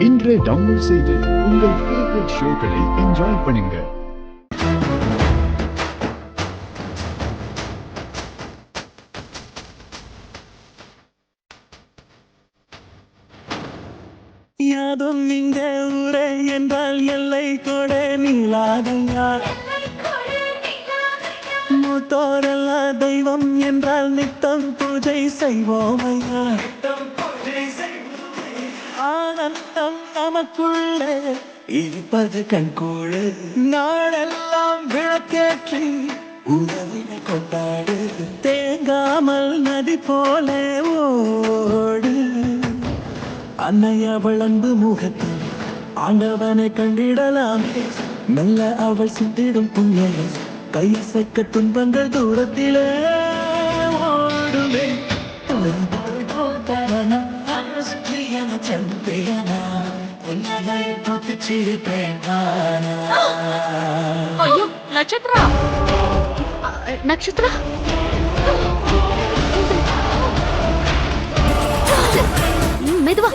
இன்றே டவுன்லோட் செய்து உங்கள் ஃபேவரட் ஷோக்களை என்ஜாய் பண்ணுங்க. யாதும் இங்க ஊரே என்றால் எல்லை கூட நீளாதையார் மூத்தோரெல்லா தெய்வம் என்றால் நித்தம் பூஜை செய்வோமையா. ஆனந்தம் நமக்குள்ளே இருப்பது கண்கூடு. நாளெல்லாம் விளக்கேற்றி உறவினை கொண்டாடு. தேங்காமல் நதி போல ஓடு. அன்னை அவள் அன்பு முகத்தில் ஆண்டவனை கண்டிடலாம். மெல்ல அவள் சிந்திடும் புண்ணியம் கையசைக்க துன்பங்கள் தூரத்திலே ஓடுமே. ஐயோ நட்சத்திரா, நட்சத்திரா மெதுவா.